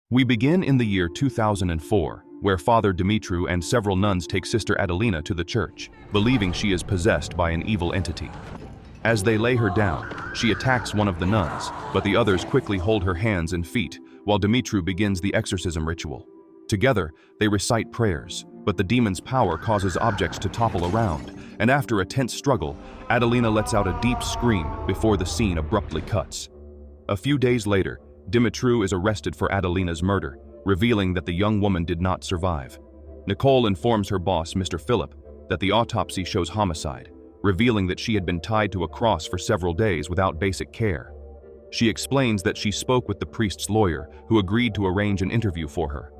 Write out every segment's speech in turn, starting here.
We begin in the year 2004, where Father Dumitru and several nuns take Sister Adelina to the church, believing she is possessed by an evil entity. As they lay her down, she attacks one of the nuns, but the others quickly hold her hands and feet, while Dumitru begins the exorcism ritual. Together, they recite prayers, but the demon's power causes objects to topple around, and after a tense struggle, Adelina lets out a deep scream before the scene abruptly cuts. A few days later, Dumitru is arrested for Adelina's murder, revealing that the young woman did not survive. Nicole informs her boss, Mr. Philip, that the autopsy shows homicide, revealing that she had been tied to a cross for several days without basic care. She explains that she spoke with the priest's lawyer, who agreed to arrange an interview for her.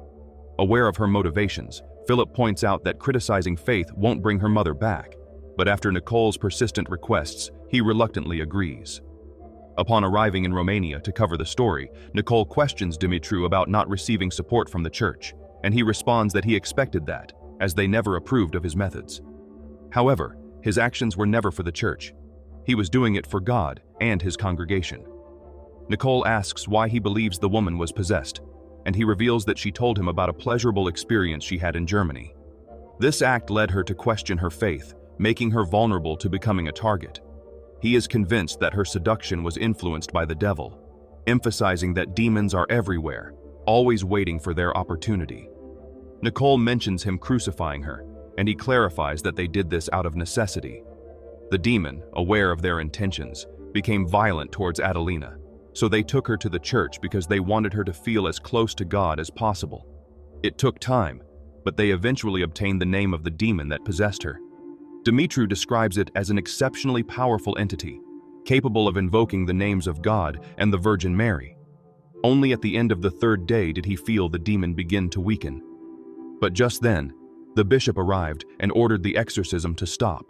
Aware of her motivations, Philip points out that criticizing Faith won't bring her mother back, but after Nicole's persistent requests, he reluctantly agrees. Upon arriving in Romania to cover the story, Nicole questions Dumitru about not receiving support from the church, and he responds that he expected that, as they never approved of his methods. However, his actions were never for the church. He was doing it for God and his congregation. Nicole asks why he believes the woman was possessed, and he reveals that she told him about a pleasurable experience she had in Germany. This act led her to question her faith, making her vulnerable to becoming a target. He is convinced that her seduction was influenced by the devil, emphasizing that demons are everywhere, always waiting for their opportunity. Nicole mentions him crucifying her, and he clarifies that they did this out of necessity. The demon, aware of their intentions, became violent towards Adelina, so they took her to the church because they wanted her to feel as close to God as possible. It took time, but they eventually obtained the name of the demon that possessed her. Dumitru describes it as an exceptionally powerful entity, capable of invoking the names of God and the Virgin Mary. Only at the end of the third day did he feel the demon begin to weaken. But just then, the bishop arrived and ordered the exorcism to stop.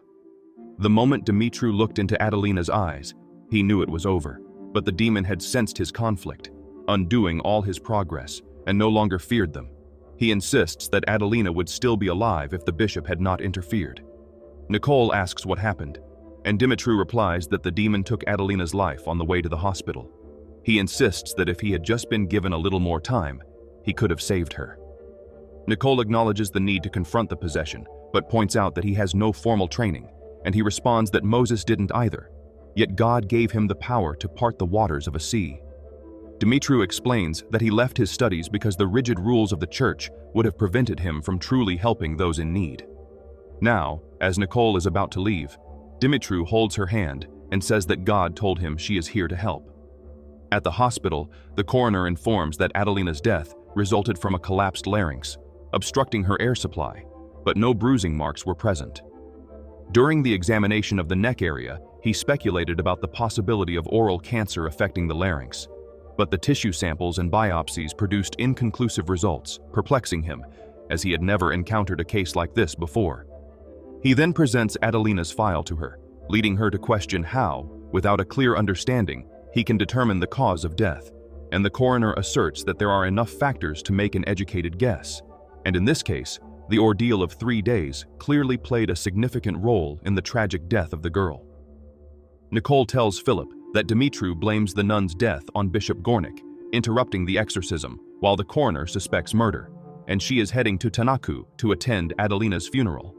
The moment Dumitru looked into Adelina's eyes, he knew it was over, but the demon had sensed his conflict, undoing all his progress, and no longer feared them. He insists that Adelina would still be alive if the bishop had not interfered. Nicole asks what happened, and Dumitru replies that the demon took Adelina's life on the way to the hospital. He insists that if he had just been given a little more time, he could have saved her. Nicole acknowledges the need to confront the possession, but points out that he has no formal training, and he responds that Moses didn't either, yet God gave him the power to part the waters of a sea. Dumitru explains that he left his studies because the rigid rules of the church would have prevented him from truly helping those in need. Now, as Nicole is about to leave, Dumitru holds her hand and says that God told him she is here to help. At the hospital, the coroner informs that Adelina's death resulted from a collapsed larynx, obstructing her air supply, but no bruising marks were present. During the examination of the neck area, he speculated about the possibility of oral cancer affecting the larynx, but the tissue samples and biopsies produced inconclusive results, perplexing him, as he had never encountered a case like this before. He then presents Adelina's file to her, leading her to question how, without a clear understanding, he can determine the cause of death, and the coroner asserts that there are enough factors to make an educated guess, and in this case, the ordeal of 3 days clearly played a significant role in the tragic death of the girl. Nicole tells Philip that Dumitru blames the nun's death on Bishop Gornik, interrupting the exorcism, while the coroner suspects murder, and she is heading to Tanaku to attend Adelina's funeral.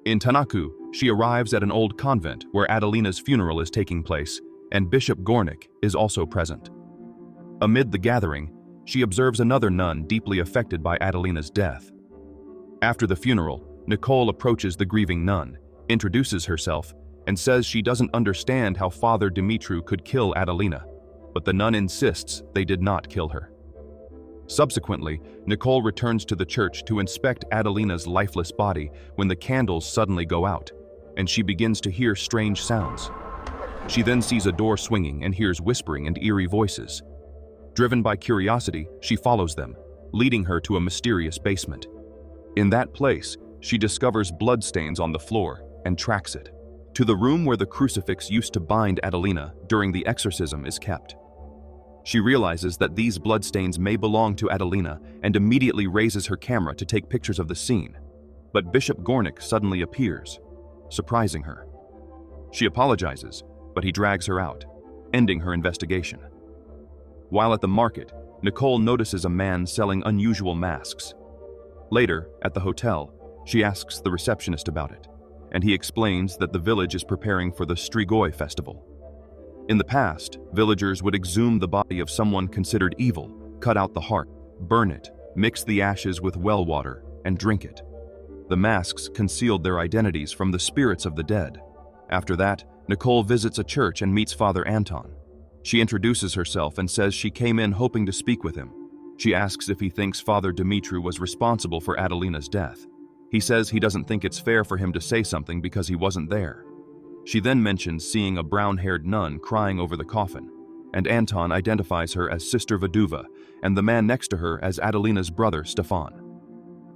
In Tanaku, she arrives at an old convent where Adelina's funeral is taking place, and Bishop Gornik is also present. Amid the gathering, she observes another nun deeply affected by Adelina's death. After the funeral, Nicole approaches the grieving nun, introduces herself, and says she doesn't understand how Father Dumitru could kill Adelina, but the nun insists they did not kill her. Subsequently, Nicole returns to the church to inspect Adelina's lifeless body when the candles suddenly go out, and she begins to hear strange sounds. She then sees a door swinging and hears whispering and eerie voices. Driven by curiosity, she follows them, leading her to a mysterious basement. In that place, she discovers bloodstains on the floor and tracks it to the room where the crucifix used to bind Adelina during the exorcism is kept. She realizes that these bloodstains may belong to Adelina and immediately raises her camera to take pictures of the scene, but Bishop Gornik suddenly appears, surprising her. She apologizes, but he drags her out, ending her investigation. While at the market, Nicole notices a man selling unusual masks. Later, at the hotel, she asks the receptionist about it, and he explains that the village is preparing for the Strigoi festival. In the past, villagers would exhume the body of someone considered evil, cut out the heart, burn it, mix the ashes with well water, and drink it. The masks concealed their identities from the spirits of the dead. After that, Nicole visits a church and meets Father Anton. She introduces herself and says she came in hoping to speak with him. She asks if he thinks Father Dumitru was responsible for Adelina's death. He says he doesn't think it's fair for him to say something because he wasn't there. She then mentions seeing a brown-haired nun crying over the coffin, and Anton identifies her as Sister Vaduva and the man next to her as Adelina's brother Stefan.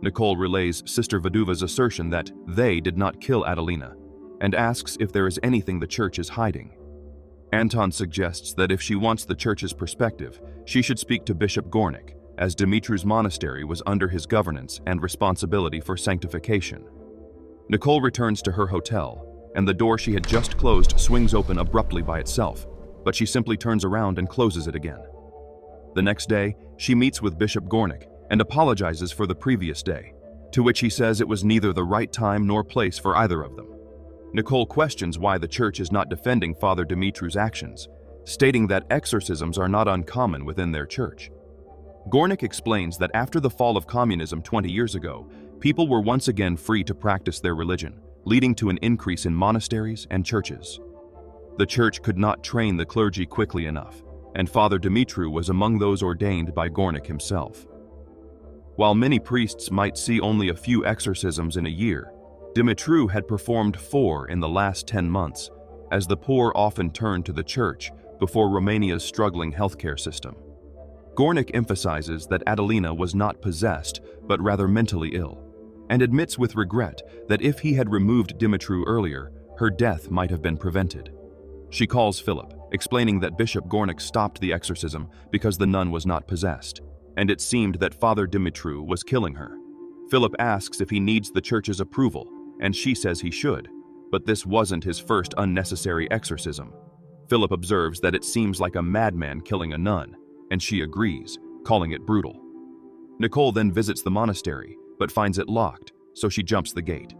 Nicole relays Sister Vaduva's assertion that they did not kill Adelina and asks if there is anything the church is hiding. Anton suggests that if she wants the church's perspective, she should speak to Bishop Gornik, as Dumitru's monastery was under his governance and responsibility for sanctification. Nicole returns to her hotel, and the door she had just closed swings open abruptly by itself, but she simply turns around and closes it again. The next day, she meets with Bishop Gornik and apologizes for the previous day, to which he says it was neither the right time nor place for either of them. Nicole questions why the church is not defending Father Dumitru's actions, stating that exorcisms are not uncommon within their church. Gornik explains that after the fall of communism 20 years ago, people were once again free to practice their religion, leading to an increase in monasteries and churches. The church could not train the clergy quickly enough, and Father Dumitru was among those ordained by Gornik himself. While many priests might see only a few exorcisms in a year, Dumitru had performed 4 in the last 10 months, as the poor often turned to the church before Romania's struggling healthcare system. Gornik emphasizes that Adelina was not possessed, but rather mentally ill, and admits with regret that if he had removed Dumitru earlier, her death might have been prevented. She calls Philip, explaining that Bishop Gornik stopped the exorcism because the nun was not possessed, and it seemed that Father Dumitru was killing her. Philip asks if he needs the church's approval, and she says he should, but this wasn't his first unnecessary exorcism. Philip observes that it seems like a madman killing a nun, and she agrees, calling it brutal. Nicole then visits the monastery, but finds it locked, so she jumps the gate.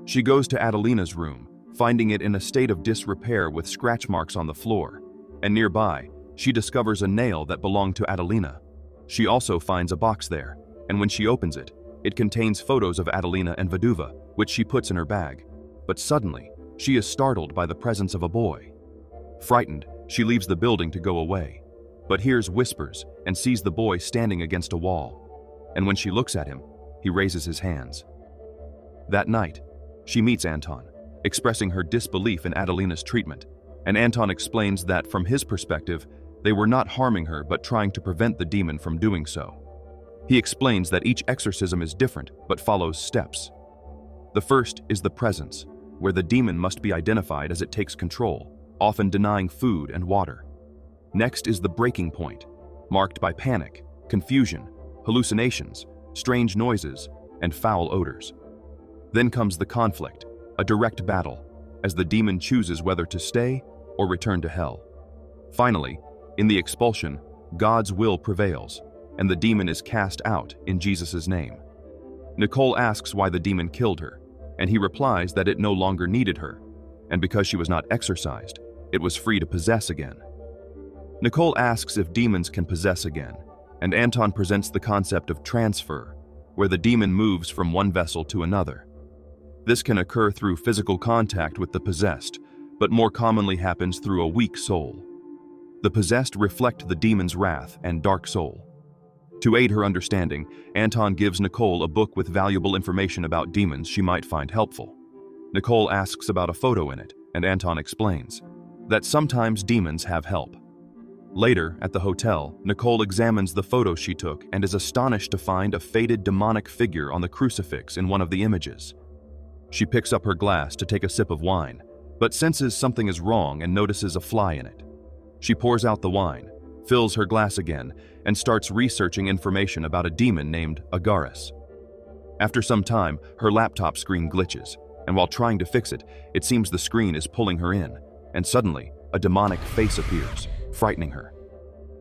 She goes to Adelina's room, finding it in a state of disrepair with scratch marks on the floor, and nearby, she discovers a nail that belonged to Adelina. She also finds a box there, and when she opens it, it contains photos of Adelina and Vaduva, which she puts in her bag. But suddenly, she is startled by the presence of a boy. Frightened, she leaves the building to go away, but hears whispers and sees the boy standing against a wall. And when she looks at him, he raises his hands. That night, she meets Anton, expressing her disbelief in Adelina's treatment, and Anton explains that from his perspective, they were not harming her but trying to prevent the demon from doing so. He explains that each exorcism is different but follows steps. The first is the presence, where the demon must be identified as it takes control, often denying food and water. Next is the breaking point, marked by panic, confusion, hallucinations, strange noises, and foul odors. Then comes the conflict, a direct battle, as the demon chooses whether to stay or return to hell. Finally, in the expulsion, God's will prevails, and the demon is cast out in Jesus' name. Nicole asks why the demon killed her, and he replies that it no longer needed her, and because she was not exorcised, it was free to possess again. Nicole asks if demons can possess again, and Anton presents the concept of transfer, where the demon moves from one vessel to another. This can occur through physical contact with the possessed, but more commonly happens through a weak soul. The possessed reflect the demon's wrath and dark soul. To aid her understanding, Anton gives Nicole a book with valuable information about demons she might find helpful. Nicole asks about a photo in it, and Anton explains that sometimes demons have help. Later, at the hotel, Nicole examines the photo she took and is astonished to find a faded demonic figure on the crucifix in one of the images. She picks up her glass to take a sip of wine, but senses something is wrong and notices a fly in it. She pours out the wine, fills her glass again, and starts researching information about a demon named Agaris. After some time, her laptop screen glitches, and while trying to fix it, it seems the screen is pulling her in, and suddenly, a demonic face appears, frightening her.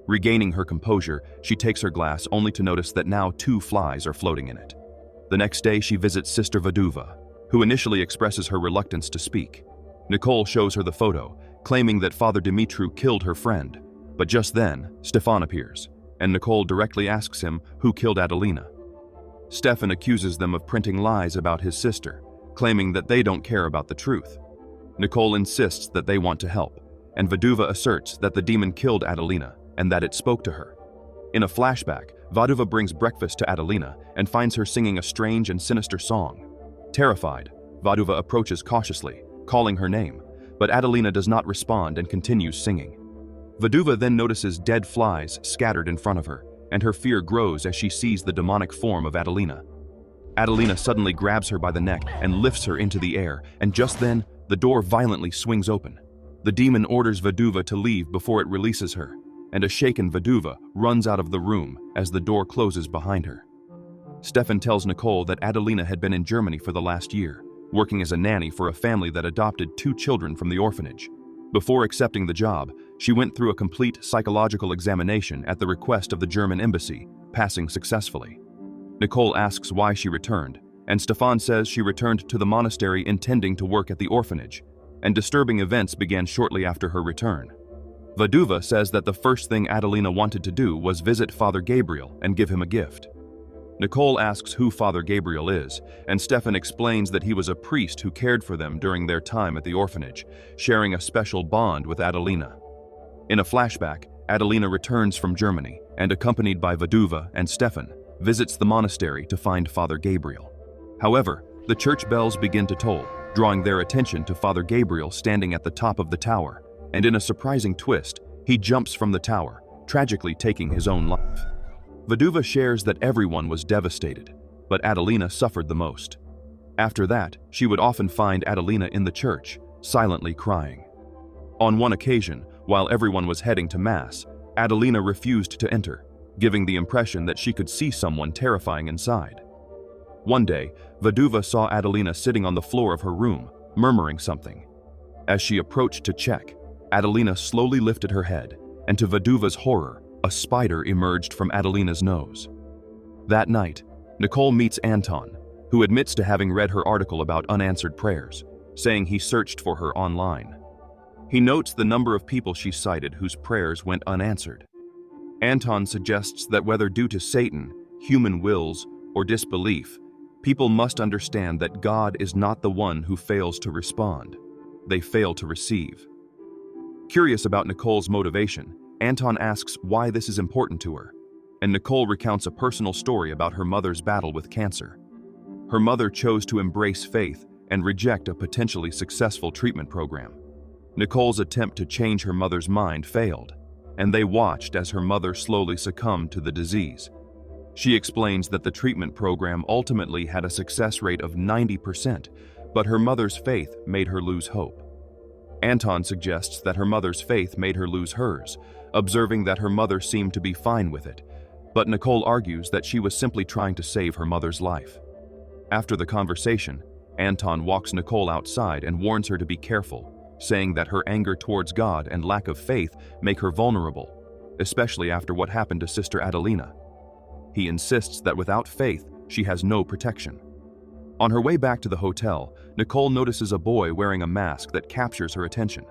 Regaining her composure, she takes her glass only to notice that now 2 flies are floating in it. The next day, she visits Sister Vaduva, who initially expresses her reluctance to speak. Nicole shows her the photo, claiming that Father Dumitru killed her friend. But just then, Stefan appears, and Nicole directly asks him who killed Adelina. Stefan accuses them of printing lies about his sister, claiming that they don't care about the truth. Nicole insists that they want to help, and Vaduva asserts that the demon killed Adelina and that it spoke to her. In a flashback, Vaduva brings breakfast to Adelina and finds her singing a strange and sinister song. Terrified, Vaduva approaches cautiously, calling her name, but Adelina does not respond and continues singing. Vaduva then notices dead flies scattered in front of her, and her fear grows as she sees the demonic form of Adelina. Adelina suddenly grabs her by the neck and lifts her into the air, and just then, the door violently swings open. The demon orders Vaduva to leave before it releases her, and a shaken Vaduva runs out of the room as the door closes behind her. Stefan tells Nicole that Adelina had been in Germany for the last year, working as a nanny for a family that adopted 2 children from the orphanage. Before accepting the job, she went through a complete psychological examination at the request of the German embassy, passing successfully. Nicole asks why she returned, and Stefan says she returned to the monastery intending to work at the orphanage, and disturbing events began shortly after her return. Vaduva says that the first thing Adelina wanted to do was visit Father Gabriel and give him a gift. Nicole asks who Father Gabriel is, and Stefan explains that he was a priest who cared for them during their time at the orphanage, sharing a special bond with Adelina. In a flashback, Adelina returns from Germany and, accompanied by Vaduva and Stefan, visits the monastery to find Father Gabriel. However, the church bells begin to toll, drawing their attention to Father Gabriel standing at the top of the tower, and in a surprising twist, he jumps from the tower, tragically taking his own life. Vaduva shares that everyone was devastated, but Adelina suffered the most. After that, she would often find Adelina in the church, silently crying. On one occasion, while everyone was heading to Mass, Adelina refused to enter, giving the impression that she could see someone terrifying inside. One day, Vaduva saw Adelina sitting on the floor of her room, murmuring something. As she approached to check, Adelina slowly lifted her head, and to Vaduva's horror, a spider emerged from Adelina's nose. That night, Nicole meets Anton, who admits to having read her article about unanswered prayers, saying he searched for her online. He notes the number of people she cited whose prayers went unanswered. Anton suggests that whether due to Satan, human wills, or disbelief, people must understand that God is not the one who fails to respond. They fail to receive. Curious about Nicole's motivation, Anton asks why this is important to her, and Nicole recounts a personal story about her mother's battle with cancer. Her mother chose to embrace faith and reject a potentially successful treatment program. Nicole's attempt to change her mother's mind failed, and they watched as her mother slowly succumbed to the disease. She explains that the treatment program ultimately had a success rate of 90%, but her mother's faith made her lose hope. Anton suggests that her mother's faith made her lose hers, observing that her mother seemed to be fine with it, but Nicole argues that she was simply trying to save her mother's life. After the conversation, Anton walks Nicole outside and warns her to be careful, saying that her anger towards God and lack of faith make her vulnerable, especially after what happened to Sister Adelina. He insists that without faith, she has no protection. On her way back to the hotel, Nicole notices a boy wearing a mask that captures her attention.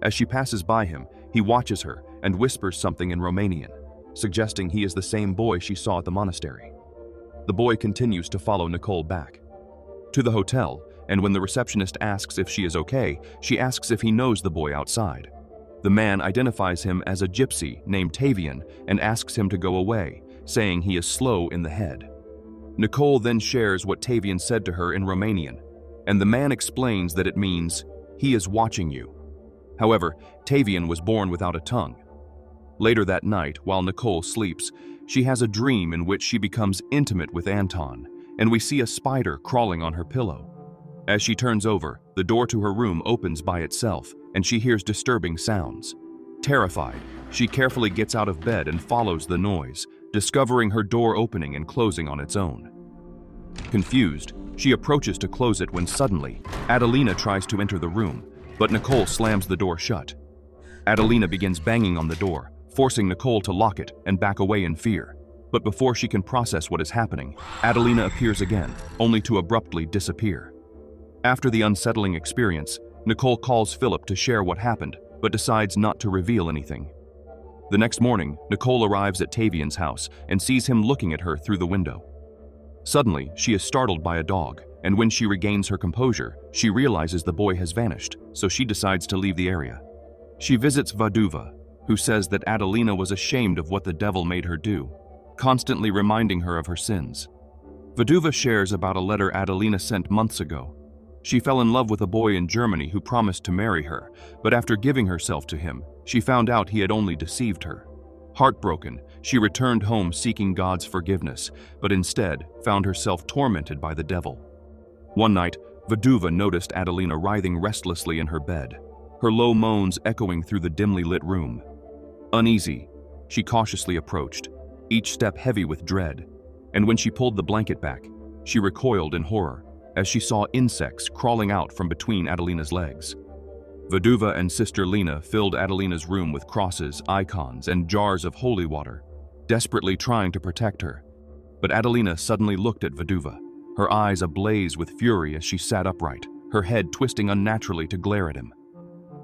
As she passes by him, he watches her and whispers something in Romanian, suggesting he is the same boy she saw at the monastery. The boy continues to follow Nicole back to the hotel, and when the receptionist asks if she is okay, she asks if he knows the boy outside. The man identifies him as a gypsy named Tavian and asks him to go away, saying he is slow in the head. Nicole then shares what Tavian said to her in Romanian, and the man explains that it means, "He is watching you." However, Tavian was born without a tongue. Later that night, while Nicole sleeps, she has a dream in which she becomes intimate with Anton, and we see a spider crawling on her pillow. As she turns over, the door to her room opens by itself, and she hears disturbing sounds. Terrified, she carefully gets out of bed and follows the noise, discovering her door opening and closing on its own. Confused, she approaches to close it when suddenly, Adelina tries to enter the room, but Nicole slams the door shut. Adelina begins banging on the door, forcing Nicole to lock it and back away in fear. But before she can process what is happening, Adelina appears again, only to abruptly disappear. After the unsettling experience, Nicole calls Philip to share what happened, but decides not to reveal anything. The next morning, Nicole arrives at Tavian's house and sees him looking at her through the window. Suddenly, she is startled by a dog, and when she regains her composure, she realizes the boy has vanished, so she decides to leave the area. She visits Vaduva, who says that Adelina was ashamed of what the devil made her do, constantly reminding her of her sins. Vaduva shares about a letter Adelina sent months ago. She fell in love with a boy in Germany who promised to marry her, but after giving herself to him, she found out he had only deceived her. Heartbroken, she returned home seeking God's forgiveness, but instead found herself tormented by the devil. One night, Vaduva noticed Adelina writhing restlessly in her bed, her low moans echoing through the dimly lit room. Uneasy, she cautiously approached, each step heavy with dread, and when she pulled the blanket back, she recoiled in horror as she saw insects crawling out from between Adelina's legs. Vaduva and Sister Lena filled Adelina's room with crosses, icons, and jars of holy water, desperately trying to protect her. But Adelina suddenly looked at Vaduva, her eyes ablaze with fury as she sat upright, her head twisting unnaturally to glare at him.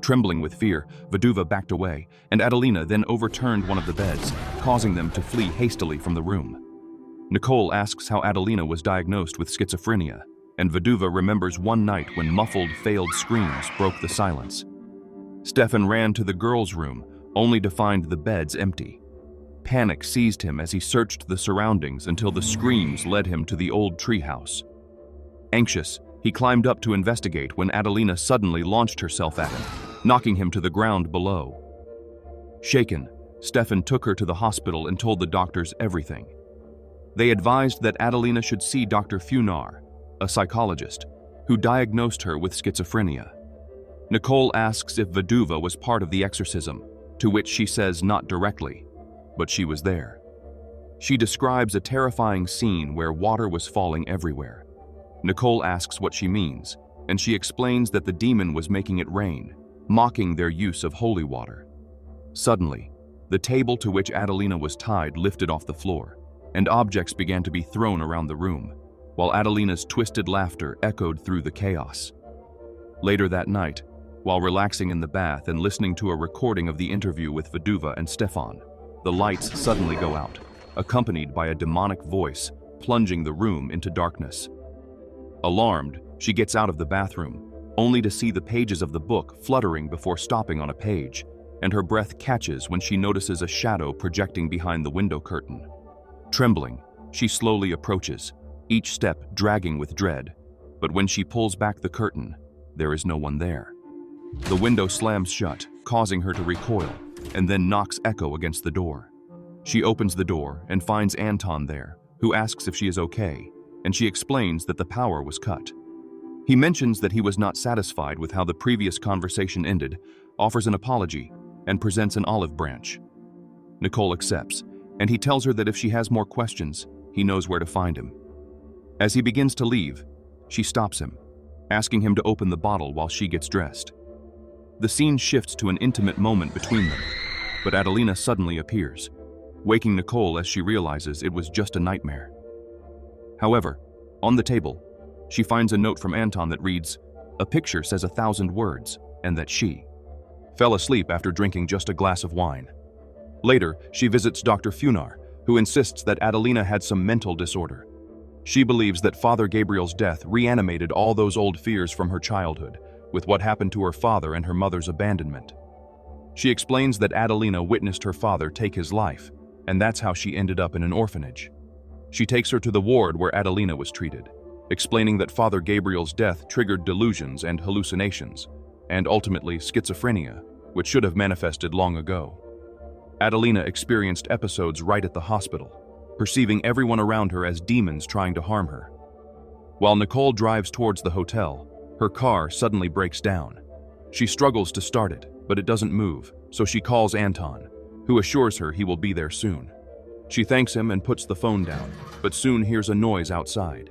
Trembling with fear, Vaduva backed away, and Adelina then overturned one of the beds, causing them to flee hastily from the room. Nicole asks how Adelina was diagnosed with schizophrenia, and Vaduva remembers one night when muffled, failed screams broke the silence. Stefan ran to the girls' room, only to find the beds empty. Panic seized him as he searched the surroundings until the screams led him to the old treehouse. Anxious, he climbed up to investigate when Adelina suddenly launched herself at him, knocking him to the ground below. Shaken, Stefan took her to the hospital and told the doctors everything. They advised that Adelina should see Dr. Funar, a psychologist, who diagnosed her with schizophrenia. Nicole asks if Vaduva was part of the exorcism, to which she says not directly, but she was there. She describes a terrifying scene where water was falling everywhere. Nicole asks what she means, and she explains that the demon was making it rain, mocking their use of holy water. Suddenly, the table to which Adelina was tied lifted off the floor, and objects began to be thrown around the room, while Adelina's twisted laughter echoed through the chaos. Later that night, while relaxing in the bath and listening to a recording of the interview with Vaduva and Stefan, the lights suddenly go out, accompanied by a demonic voice plunging the room into darkness. Alarmed, she gets out of the bathroom, only to see the pages of the book fluttering before stopping on a page, and her breath catches when she notices a shadow projecting behind the window curtain. Trembling, she slowly approaches, each step dragging with dread, but when she pulls back the curtain, there is no one there. The window slams shut, causing her to recoil, and then knocks Echo against the door. She opens the door and finds Anton there, who asks if she is okay, and she explains that the power was cut. He mentions that he was not satisfied with how the previous conversation ended, offers an apology, and presents an olive branch. Nicole accepts, and he tells her that if she has more questions, he knows where to find him. As he begins to leave, she stops him, asking him to open the bottle while she gets dressed. The scene shifts to an intimate moment between them, but Adelina suddenly appears, waking Nicole as she realizes it was just a nightmare. However, on the table, she finds a note from Anton that reads, "A picture says 1,000 words," and that she fell asleep after drinking just a glass of wine. Later, she visits Dr. Funar, who insists that Adelina had some mental disorder. She believes that Father Gabriel's death reanimated all those old fears from her childhood, with what happened to her father and her mother's abandonment. She explains that Adelina witnessed her father take his life, and that's how she ended up in an orphanage. She takes her to the ward where Adelina was treated, explaining that Father Gabriel's death triggered delusions and hallucinations, and ultimately schizophrenia, which should have manifested long ago. Adelina experienced episodes right at the hospital, perceiving everyone around her as demons trying to harm her. While Nicole drives towards the hotel, her car suddenly breaks down. She struggles to start it, but it doesn't move, so she calls Anton, who assures her he will be there soon. She thanks him and puts the phone down, but soon hears a noise outside.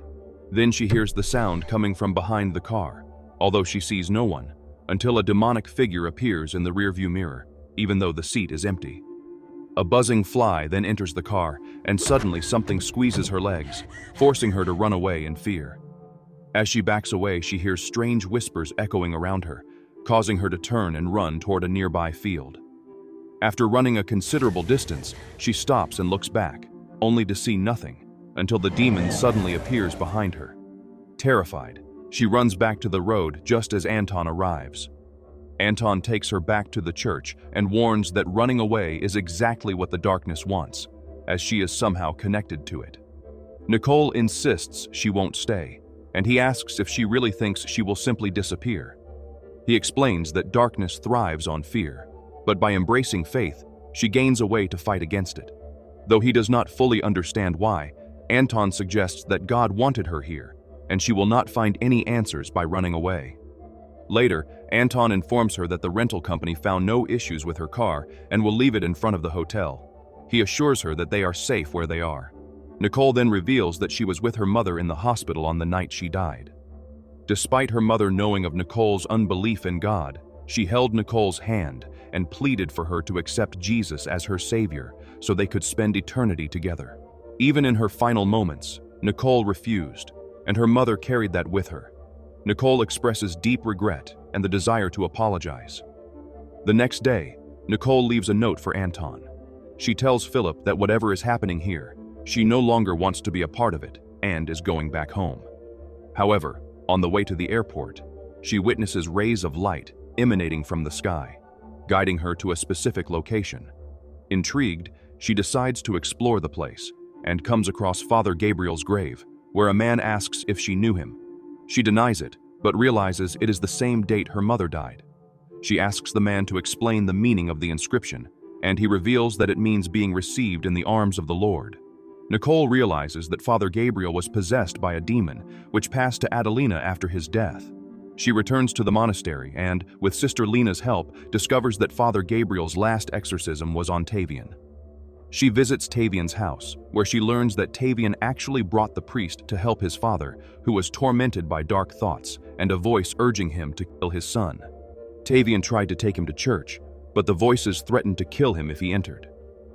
Then she hears the sound coming from behind the car, although she sees no one, until a demonic figure appears in the rearview mirror, even though the seat is empty. A buzzing fly then enters the car, and suddenly something squeezes her legs, forcing her to run away in fear. As she backs away, she hears strange whispers echoing around her, causing her to turn and run toward a nearby field. After running a considerable distance, she stops and looks back, only to see nothing, until the demon suddenly appears behind her. Terrified, she runs back to the road just as Anton arrives. Anton takes her back to the church and warns that running away is exactly what the darkness wants, as she is somehow connected to it. Nicole insists she won't stay, and he asks if she really thinks she will simply disappear. He explains that darkness thrives on fear, but by embracing faith, she gains a way to fight against it. Though he does not fully understand why, Anton suggests that God wanted her here, and she will not find any answers by running away. Later, Anton informs her that the rental company found no issues with her car and will leave it in front of the hotel. He assures her that they are safe where they are. Nicole then reveals that she was with her mother in the hospital on the night she died. Despite her mother knowing of Nicole's unbelief in God, she held Nicole's hand and pleaded for her to accept Jesus as her savior so they could spend eternity together. Even in her final moments, Nicole refused, and her mother carried that with her. Nicole expresses deep regret and the desire to apologize. The next day, Nicole leaves a note for Anton. She tells Philip that whatever is happening here, she no longer wants to be a part of it and is going back home. However, on the way to the airport, she witnesses rays of light emanating from the sky, guiding her to a specific location. Intrigued, she decides to explore the place and comes across Father Gabriel's grave, where a man asks if she knew him. She denies it, but realizes it is the same date her mother died. She asks the man to explain the meaning of the inscription, and he reveals that it means being received in the arms of the Lord. Nicole realizes that Father Gabriel was possessed by a demon, which passed to Adelina after his death. She returns to the monastery and, with Sister Lena's help, discovers that Father Gabriel's last exorcism was on Tavian. She visits Tavian's house, where she learns that Tavian actually brought the priest to help his father, who was tormented by dark thoughts and a voice urging him to kill his son. Tavian tried to take him to church, but the voices threatened to kill him if he entered.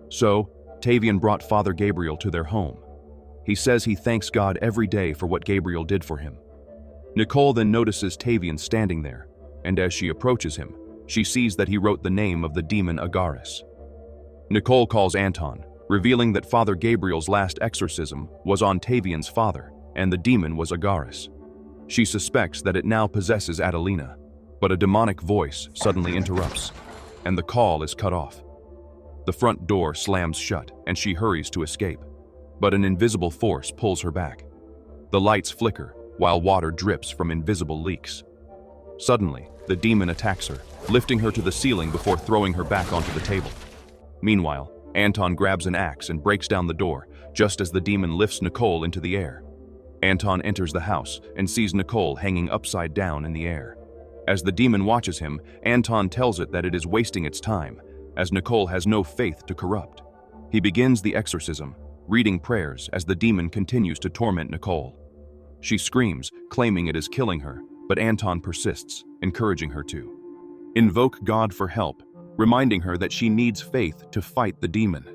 So, Tavian brought Father Gabriel to their home. He says he thanks God every day for what Gabriel did for him. Nicole then notices Tavian standing there, and as she approaches him, she sees that he wrote the name of the demon Agaris. Nicole calls Anton, revealing that Father Gabriel's last exorcism was on Tavian's father, and the demon was Agaris. She suspects that it now possesses Adelina, but a demonic voice suddenly interrupts, and the call is cut off. The front door slams shut, and she hurries to escape, but an invisible force pulls her back. The lights flicker, while water drips from invisible leaks. Suddenly, the demon attacks her, lifting her to the ceiling before throwing her back onto the table. Meanwhile, Anton grabs an axe and breaks down the door, just as the demon lifts Nicole into the air. Anton enters the house and sees Nicole hanging upside down in the air. As the demon watches him, Anton tells it that it is wasting its time, as Nicole has no faith to corrupt. He begins the exorcism, reading prayers as the demon continues to torment Nicole. She screams, claiming it is killing her, but Anton persists, encouraging her to invoke God for help, reminding her that she needs faith to fight the demon.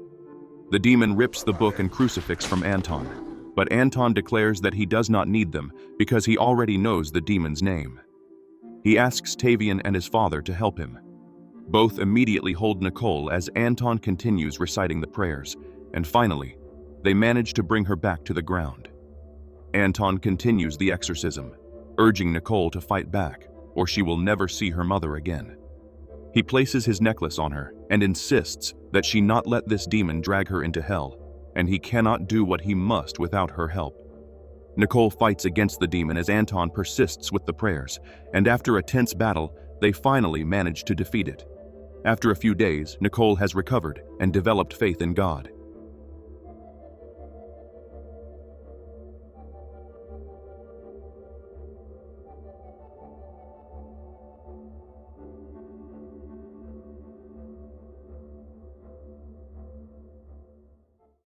The demon rips the book and crucifix from Anton, but Anton declares that he does not need them because he already knows the demon's name. He asks Tavian and his father to help him. Both immediately hold Nicole as Anton continues reciting the prayers, and finally, they manage to bring her back to the ground. Anton continues the exorcism, urging Nicole to fight back, or she will never see her mother again. He places his necklace on her and insists that she not let this demon drag her into hell, and he cannot do what he must without her help. Nicole fights against the demon as Anton persists with the prayers, and after a tense battle, they finally manage to defeat it. After a few days, Nicole has recovered and developed faith in God,